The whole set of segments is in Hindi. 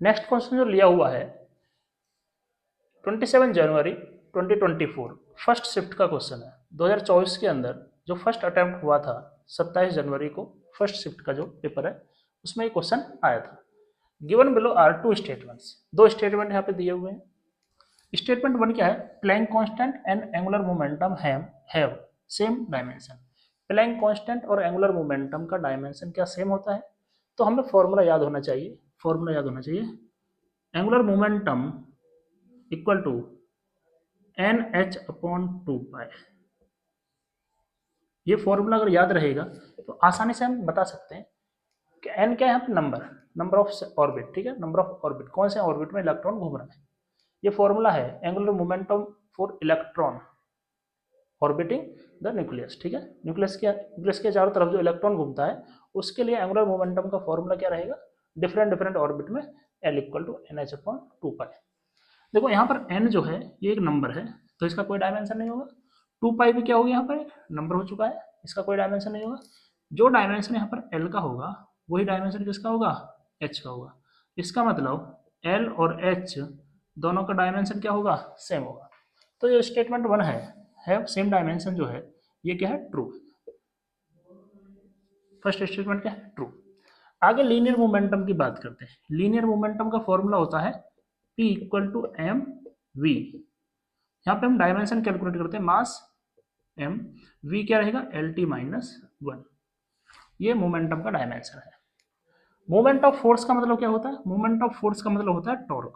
नेक्स्ट क्वेश्चन जो लिया हुआ है 27 जनवरी 2024 फर्स्ट शिफ्ट का क्वेश्चन है। 2024 के अंदर जो फर्स्ट अटेम्प्ट हुआ था 27 जनवरी को फर्स्ट शिफ्ट का जो पेपर है उसमें ये क्वेश्चन आया था। Given below are two statements, दो स्टेटमेंट यहाँ पे दिए हुए हैं। स्टेटमेंट 1 क्या है, Planck constant and angular momentum have same dimension. Planck constant और एंगुलर मोमेंटम का डायमेंशन क्या सेम होता है, तो हमें फॉर्मूला याद होना चाहिए। Angular momentum equal to N H upon 2 pi. ये फॉर्मूला अगर याद रहेगा तो आसानी से हम बता सकते हैं कि एन क्या है, यहाँ पे नंबर ऑफ ऑर्बिट, ठीक है, नंबर ऑफ ऑर्बिट, कौन से ऑर्बिट में इलेक्ट्रॉन घूम रहा है। ये फॉर्मूला है angular momentum for electron orbiting the nucleus, ठीक है। न्यूक्लियस के चारों तरफ जो इलेक्ट्रॉन घूमता है उसके लिए एंगुलर मोमेंटम का फॉर्मूला क्या रहेगा, डिफरेंट ऑर्बिट में L equal to N H upon 2 pi. देखो यहाँ पर n जो है ये एक नंबर है तो इसका कोई डायमेंशन नहीं होगा। 2 पाई भी क्या होगा, यहाँ पर एक नंबर हो चुका है, इसका कोई डायमेंशन नहीं होगा। जो डायमेंशन यहाँ पर l का होगा वही डायमेंशन किसका होगा, h का होगा। इसका मतलब l और h दोनों का डायमेंशन क्या होगा, सेम होगा। तो ये स्टेटमेंट 1 है सेम डायमेंशन जो है ये क्या है, ट्रू। फर्स्ट स्टेटमेंट क्या है, ट्रू। आगे लीनियर मोमेंटम की बात करते हैं। लीनियर मोमेंटम का फॉर्मूला होता है P equal to M V. यहाँ पे हम डायमेंशन कैलकुलेट करते हैं, मास m, v क्या रहेगा, एल टी माइनस 1। ये मोमेंटम का डायमेंशन है। मोमेंट ऑफ फोर्स का मतलब क्या होता है, मोमेंट ऑफ फोर्स का मतलब होता है टॉर्क।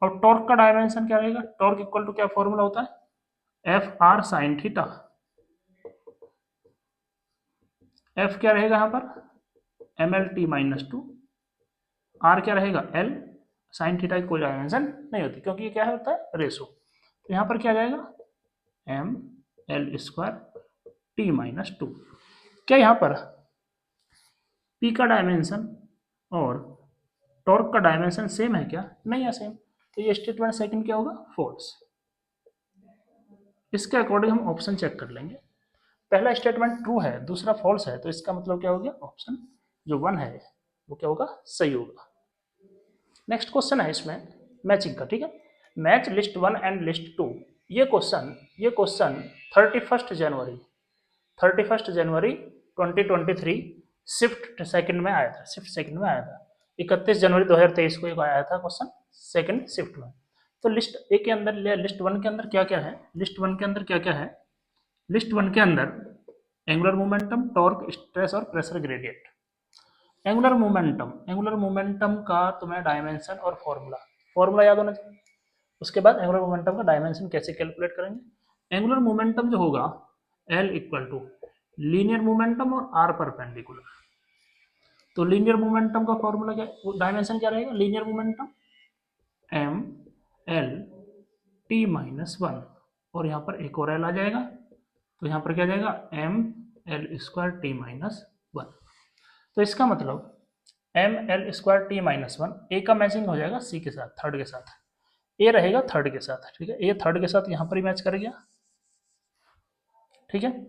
और टॉर्क का डायमेंशन क्या रहेगा, टॉर्क इक्वल टू क्या फॉर्मूला होता है, F R sine theta. F क्या रहेगा यहाँ पर, M L T minus 2। R क्या रहेगा, एल साइन थीटा की कोई डायमेंशन नहीं होती क्योंकि ये क्या होता है, रेशो। तो यहाँ पर क्या जाएगा, M L square T minus 2। क्या यहाँ पर पी का डायमेंशन और टॉर्क का डायमेंशन सेम है क्या, नहीं है सेम। तो ये स्टेटमेंट सेकंड क्या होगा, फॉल्स। इसके अकॉर्डिंग हम ऑप्शन चेक कर लेंगे। पहला स्टेटमेंट ट्रू है, दूसरा फॉल्स है, तो इसका मतलब क्या हो गया, ऑप्शन जो 1 है वो क्या होगा, सही होगा। नेक्स्ट क्वेश्चन है इसमें मैचिंग का, ठीक है। Match list 1 and list 2। ये क्वेश्चन 31 जनवरी 2023 शिफ्ट सेकंड में आया था। 31 जनवरी 2023 को एक आया था क्वेश्चन सेकंड शिफ्ट में। तो लिस्ट ए के अंदर, लिस्ट 1 के अंदर क्या क्या है, लिस्ट 1 के अंदर एंगुलर मोमेंटम, टॉर्क, स्ट्रेस और प्रेशर ग्रेडियंट। एंगुलर मोमेंटम का तुम्हें डायमेंशन और फॉर्मूला याद होना चाहिए। उसके बाद एंगुलर मोमेंटम का डायमेंशन कैसे कैलकुलेट करेंगे। एंगुलर मोमेंटम जो होगा L equal to linear momentum और R परपेंडिकुलर। तो लीनियर मोमेंटम का फॉर्मूला क्या, डायमेंशन क्या रहेगा, linear momentum m l t minus 1 और यहाँ पर एक और l आ जाएगा तो यहाँ पर क्या जाएगा, m l square T minus 1। तो इसका मतलब m l square T minus 1 ए का मैचिंग हो जाएगा सी के साथ, थर्ड के साथ। ए रहेगा थर्ड के साथ, ठीक है, ए थर्ड के साथ यहाँ पर ही मैच कर गया, ठीक है।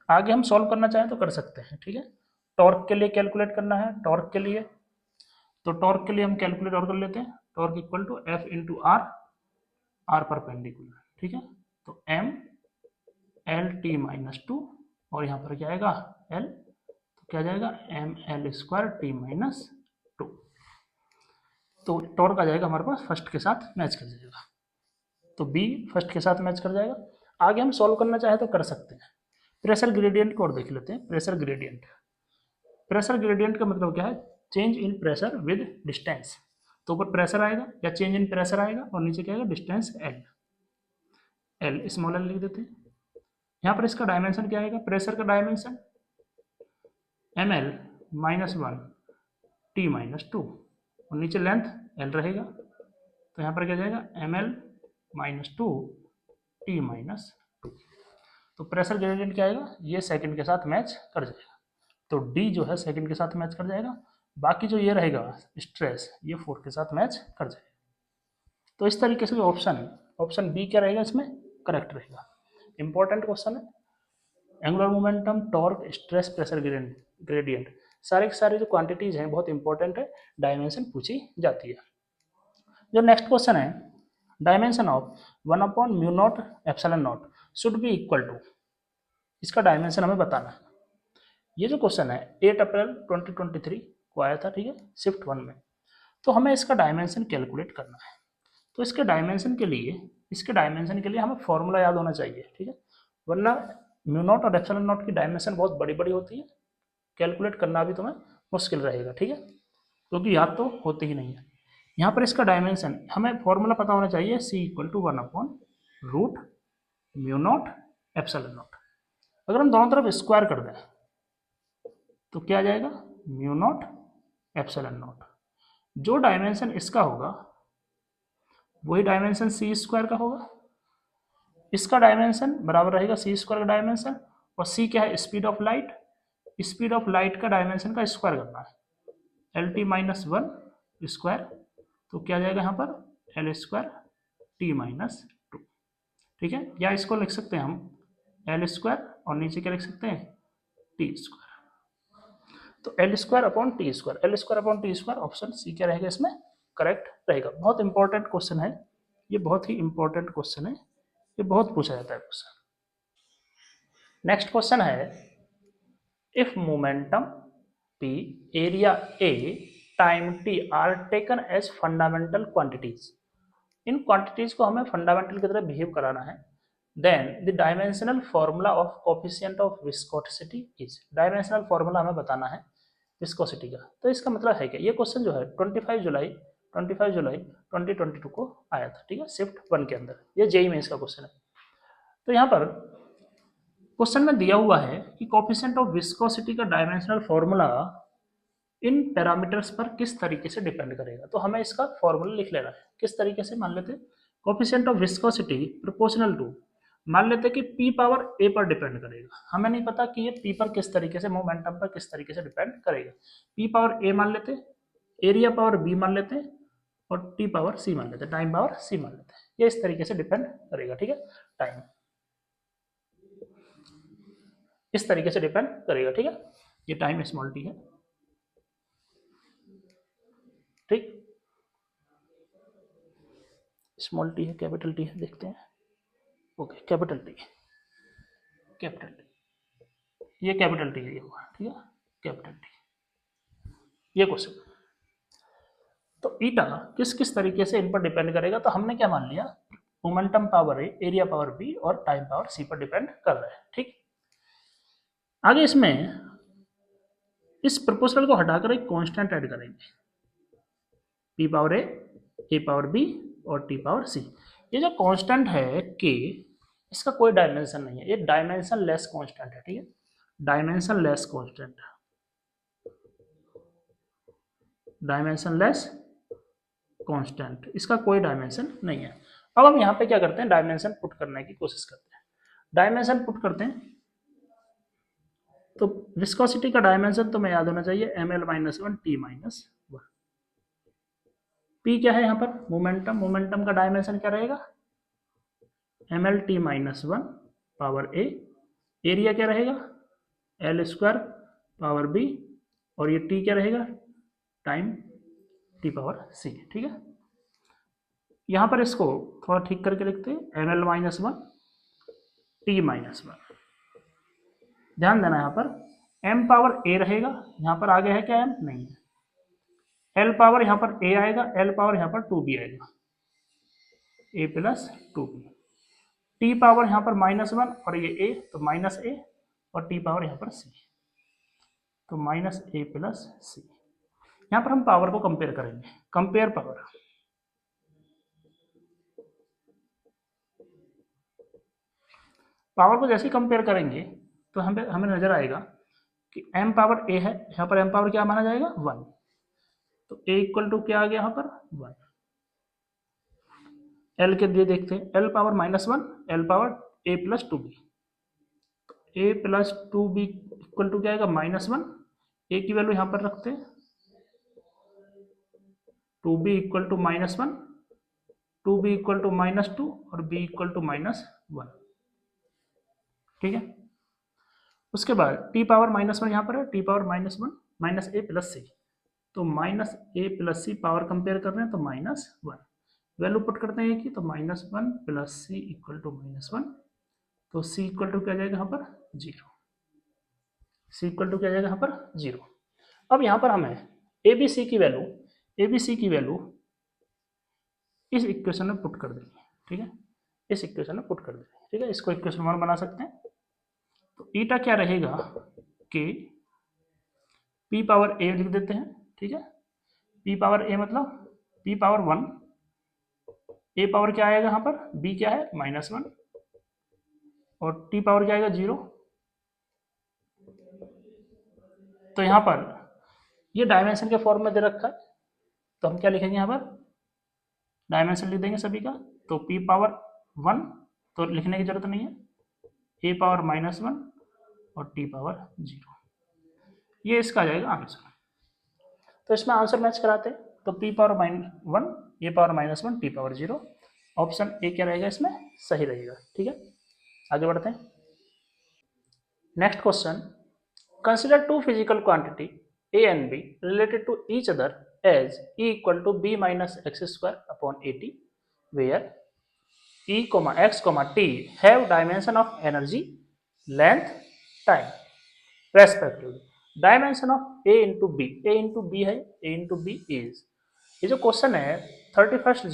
आगे हम सॉल्व करना चाहें तो कर सकते हैं, ठीक है। टॉर्क के लिए कैलकुलेट करना है, टॉर्क के लिए हम कैलकुलेट और कर लेते हैं। Torque equal to F into R, R perpendicular, ठीक है। तो एम एल टी माइनस 2 और यहाँ पर क्या आएगा, एल, तो क्या जाएगा, M L square T minus 2। तो टॉर्क आ जाएगा हमारे पास फर्स्ट के साथ मैच कर जाएगा, तो बी फर्स्ट के साथ मैच कर जाएगा। आगे हम सॉल्व करना चाहे तो कर सकते हैं। प्रेशर ग्रेडियंट को और देख लेते हैं। प्रेशर ग्रेडियंट का मतलब क्या है, change in pressure with distance. तो ऊपर प्रेशर आएगा या चेंज इन प्रेशर आएगा और नीचे क्या आएगा, डिस्टेंस एल स्मॉल एल लिख देते हैं। यहाँ पर इसका डायमेंशन क्या आएगा, प्रेशर का dimension M L minus 1 T minus 2 और नीचे लेंथ एल रहेगा। तो यहाँ पर क्या जाएगा, M L minus 2 T minus 2। तो प्रेशर ग्रेडियंट क्या आएगा, ये सेकंड के साथ मैच कर जाएगा, तो डी जो है सेकंड के साथ मैच कर जाएगा। बाकी जो ये रहेगा स्ट्रेस, ये 4 के साथ मैच कर जाएगा। तो इस तरीके से ऑप्शन बी क्या रहेगा इसमें, करेक्ट रहेगा। इंपॉर्टेंट क्वेश्चन है। Angular momentum, torque, stress, pressure gradient सारे के सारे जो क्वांटिटीज हैं बहुत इंपॉर्टेंट है, डायमेंशन पूछी जाती है। जो नेक्स्ट क्वेश्चन है, dimension of 1/μ0 should be equal to, इसका डायमेंशन हमें बताना है। ये जो क्वेश्चन है 8 अप्रैल 2023 को आया था, ठीक है, शिफ्ट 1 में। तो हमें इसका डायमेंशन कैलकुलेट करना है। तो इसके डायमेंशन के लिए हमें फॉर्मूला याद होना चाहिए, ठीक है, वरना μ0 और ε0 की डायमेंशन बहुत बड़ी बड़ी होती है, कैलकुलेट करना भी तुम्हें मुश्किल रहेगा, ठीक है, क्योंकि याद तो होती ही नहीं है। यहाँ पर इसका डायमेंशन हमें फॉर्मूला पता होना चाहिए, c = 1/√μ0 ε0। अगर हम दोनों तरफ स्क्वायर कर दें तो क्या आ जाएगा, μ0 ε0। जो डायमेंशन इसका होगा वही डायमेंशन c² का होगा। इसका डायमेंशन बराबर रहेगा c² का डायमेंशन, और c क्या है, speed of light. Speed of light का डायमेंशन का स्क्वायर करना है, LT - 1 स्क्वायर, तो क्या जाएगा यहाँ पर L² T - 2, ठीक है। या इसको लिख सकते हैं हम L² और नीचे क्या लिख सकते हैं, T²। तो L² ऑप्शन सी क्या रहेगा इसमें करेक्ट रहेगा। बहुत इंपॉर्टेंट क्वेश्चन है ये, बहुत ही इंपॉर्टेंट क्वेश्चन है ये, बहुत पूछा जाता है क्वेश्चन। नेक्स्ट क्वेश्चन है, if momentum P, area A, time T are taken as fundamental quantities, इन क्वांटिटीज को हमें फंडामेंटल की तरह बिहेव कराना है, then the dimensional formula of coefficient of viscosity is, dimensional formula हमें बताना है विस्कोसिटी का। तो इसका मतलब है कि ये क्वेश्चन जो है 25 जुलाई 2022 को आया था, ठीक है, शिफ्ट 1 के अंदर। ये जेईई में इसका क्वेश्चन है। तो यहाँ पर क्वेश्चन में दिया हुआ है कि कोफिशिएंट ऑफ विस्कोसिटी का डायमेंशनल फॉर्मूला इन पैरामीटर्स पर किस तरीके से डिपेंड करेगा। तो हमें इसका फॉर्मूला लिख लेना है। किस तरीके से, मान लेते coefficient of viscosity proportional to, मान लेते कि P पावर A पर डिपेंड करेगा। हमें नहीं पता कि ये P पर किस तरीके से, मोमेंटम पर किस तरीके से डिपेंड करेगा। P पावर A मान लेते, एरिया पावर B मान लेते हैं, और T पावर C मान लेते हैं, टाइम पावर C मान लेते हैं। ये इस तरीके से डिपेंड करेगा, ठीक है, टाइम इस तरीके से डिपेंड करेगा, ठीक है। ये टाइम स्मॉल t है, ठीक, स्मॉल t है, कैपिटल T है, देखते हैं। ओके, कैपिटल T, ये कैपिटल T ये हुआ, ठीक है, कैपिटल T, ये क्वेश्चन। तो ईटा किस किस तरीके से इन पर डिपेंड करेगा। तो हमने क्या मान लिया, momentum power A, area power B और टाइम पावर C पर डिपेंड कर रहा है, ठीक। आगे इसमें इस प्रोपोर्शनल को हटाकर एक कांस्टेंट ऐड करेंगे, P power A power B और T पावर C। ये जो कांस्टेंट है K, इसका कोई डायमेंशन नहीं है, ये डायमेंशन लेस कांस्टेंट है, ठीक है, dimension less constant, dimension less constant, इसका कोई डायमेंशन नहीं है। अब हम यहाँ पे क्या करते हैं, डायमेंशन पुट करने की कोशिश करते हैं। डायमेंशन पुट करते हैं तो विस्कोसिटी का डायमेंशन तो मैं याद होना चाहिए, ml - 1 T - 1। P क्या है यहाँ पर, मोमेंटम का डायमेंशन क्या रहेगा, ml T - 1 power A। Area क्या रहेगा, L² पावर B, और ये T क्या रहेगा, टाइम T पावर C, ठीक है। यहाँ पर इसको थोड़ा ठीक करके लिखते हैं, ml - 1 T - 1। ध्यान देना, यहाँ पर m पावर A रहेगा, यहाँ पर आगे है क्या, m नहीं है, L पावर यहाँ पर A आएगा, L पावर यहाँ पर 2B आएगा, A + 2B। T पावर यहाँ पर -1 और ये A, तो -A, और T पावर यहाँ पर C, तो -A + C। यहाँ पर हम पावर को कंपेयर करेंगे, कंपेयर पावर। पावर को जैसे ही कंपेयर करेंगे तो हमें नजर आएगा कि m पावर A है, यहाँ पर m पावर क्या माना जाएगा, 1, तो A = क्या आ गया यहाँ पर 1। L के लिए देखते हैं, L power -1, L power A + 2B, तो A + 2B = क्या आएगा, -1। A की वैल्यू यहाँ पर रखते हैं, 2B = -1, 2B = -2 और B = -1, ठीक है। उसके बाद T पावर -1 यहाँ पर है, T पावर -1 माइनस ए प्लस सी, तो माइनस ए प्लस सी पावर कंपेयर कर रहे हैं तो -1, वैल्यू पुट करते हैं कि तो -1 प्लस सी इक्वल टू -1, तो सी इक्वल टू क्या जाएगा यहाँ पर 0, सी इक्वल टू क्या जाएगा यहाँ पर 0। अब यहाँ पर हमें ए बी सी की वैल्यू इस इक्वेशन में पुट कर देंगे, ठीक है, इस इक्वेशन में पुट कर देंगे, ठीक है, इसको इक्वेशन 1 बना सकते हैं। तो ईटा क्या रहेगा कि पी पावर ए लिख देते हैं, ठीक है, पी पावर ए मतलब पी पावर 1, ए पावर क्या आएगा यहाँ पर, बी क्या है -1, और टी पावर क्या आएगा 0। तो यहाँ पर ये डायमेंशन के फॉर्म में दे रखा है, तो हम क्या लिखेंगे यहाँ पर, डायमेंशन लिख देंगे सभी का। तो p पावर 1 तो लिखने की जरूरत नहीं है, a पावर -1 और t पावर 0, ये इसका आ जाएगा आंसर। तो इसमें आंसर मैच कराते हैं, तो p power -1, a power -1, t power 0, option A क्या रहेगा इसमें सही रहेगा, ठीक है। आगे बढ़ते हैं। Next question, consider two physical quantity a and b related to each other as e equal to b minus x square upon at, where e comma x comma t have dimension of energy, length, time respectively. Dimension of a into b है, a into b is, ये जो क्वेश्चन है 31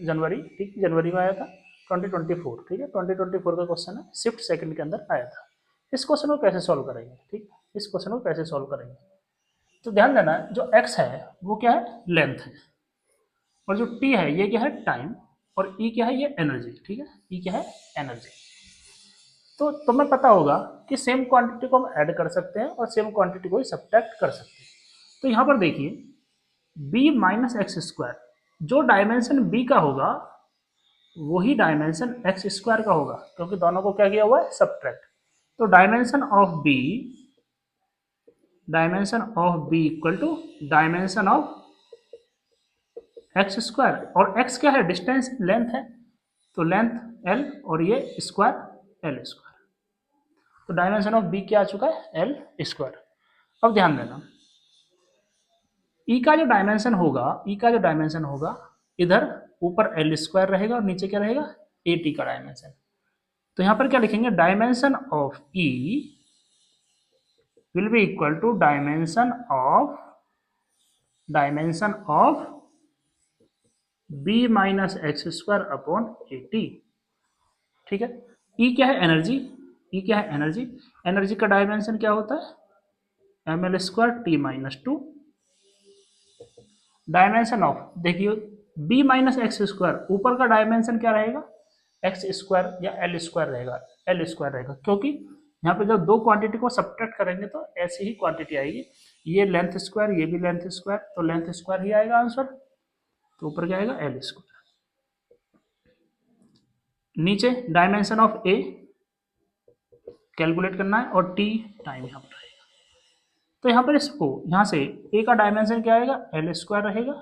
जनवरी, ठीक, जनवरी में आया था 2024, ठीक है, 2024 का क्वेश्चन है, शिफ्ट सेकंड के अंदर आया था। इस क्वेश्चन को कैसे सॉल्व करेंगे, ठीक, इस क्वेश्चन को कैसे सॉल्व करेंगे, तो ध्यान देना जो x है वो क्या है, लेंथ है, और जो t है ये क्या है, टाइम, और e क्या है, ये एनर्जी, ठीक है, e क्या है, एनर्जी। तो तुम्हें पता होगा कि सेम क्वांटिटी को हम ऐड कर सकते हैं और सेम क्वांटिटी को ही सब्ट्रैक्ट कर सकते हैं। तो यहाँ पर देखिए b माइनस एक्स स्क्वायर, जो डायमेंशन b का होगा वही डायमेंशन एक्स स्क्वायर का होगा, क्योंकि दोनों को क्या किया हुआ है, सब्ट्रैक्ट। तो dimension of b equal to dimension of X square, और x क्या है, डिस्टेंस, लेंथ है, तो लेंथ l और ये स्क्वायर l स्क्वायर, तो डायमेंशन ऑफ b क्या आ चुका है, l स्क्वायर। अब ध्यान देना e का जो डायमेंशन होगा इधर ऊपर l स्क्वायर रहेगा और नीचे क्या रहेगा, at का डायमेंशन। तो यहाँ पर क्या लिखेंगे, dimension of e will be equal to dimension of b minus x square upon at, ठीक है। E क्या है, एनर्जी, एनर्जी का डायमेंशन क्या होता है, ml square t minus 2, dimension of, देखिए b माइनस एक्स स्क्वायर, ऊपर का डायमेंशन क्या रहेगा, एक्स स्क्वायर या एल स्क्वायर रहेगा, क्योंकि यहाँ पे जब दो क्वांटिटी को सब्ट्रैक्ट करेंगे तो ऐसी ही क्वांटिटी आएगी, ये लेंथ स्क्वायर, ये भी लेंथ स्क्वायर, तो लेंथ स्क्वायर ही आएगा आंसर, तो ऊपर क्या आएगा, एल स्क्वायर। नीचे डायमेंशन ऑफ ए कैलकुलेट करना है और टी टाइम यहाँ पर रहेगा, तो यहाँ पर इसको यहाँ से ए का डायमेंशन क्या आएगा, एल स्क्वायर रहेगा,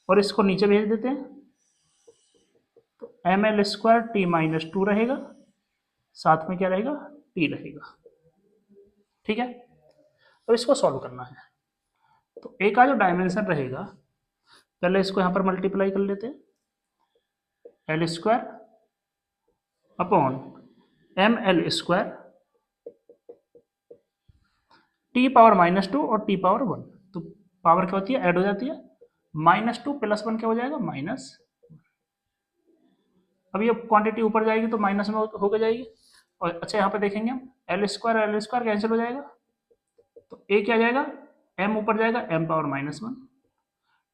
और इसको नीचे भेज देते हैं, तो M L square T minus 2 रहेगा, साथ में क्या रहेगा, टी रहेगा, ठीक है। तो इसको सॉल्व करना है, तो ए का जो डायमेंशन रहेगा, पहले इसको यहाँ पर मल्टीप्लाई कर लेते हैं, L square upon M L square T power -2 और टी पावर 1, तो पावर क्या होती है, ऐड हो जाती है, -2 + 1 क्या हो जाएगा, माइनस। अब ये क्वांटिटी ऊपर जाएगी तो माइनस में होकर जाएगी, और अच्छा यहाँ पे देखेंगे हम एल स्क्वायर कैंसिल हो जाएगा, तो ए क्या जाएगा, एम ऊपर जाएगा m पावर -1,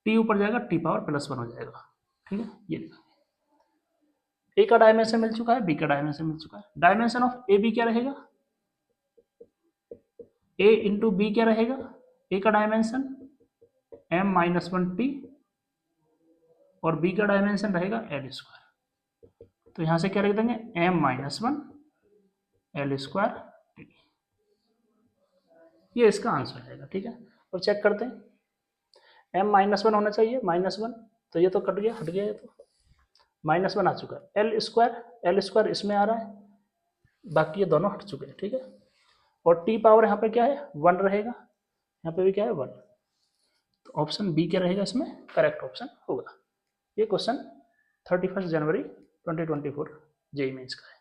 टी ऊपर जाएगा t पावर +1 हो जाएगा, ठीक है। ये ए का डायमेंशन मिल चुका है, बी का डायमेंशन मिल चुका है, डायमेंशन ऑफ ए बी क्या रहेगा, a इंटू बी क्या रहेगा, ए का डायमेंशन m-1t और बी का डायमेंशन रहेगा एल स्क्वायर, तो यहाँ से क्या लिख देंगे, m-1 एल स्क्वायर टी, ये इसका आंसर रहेगा, ठीक है। और चेक करते हैं m-1 होना चाहिए, -1, तो ये तो कट गया, हट गया, ये तो -1 आ चुका है, एल स्क्वायर इसमें आ रहा है, बाकी ये दोनों हट चुके हैं, ठीक है। और टी पावर यहाँ पे क्या है, 1 रहेगा, यहाँ पे भी क्या है 1, तो ऑप्शन बी क्या रहेगा इसमें करेक्ट ऑप्शन होगा। ये क्वेश्चन 31 जनवरी 2024 जेई मेंस का है।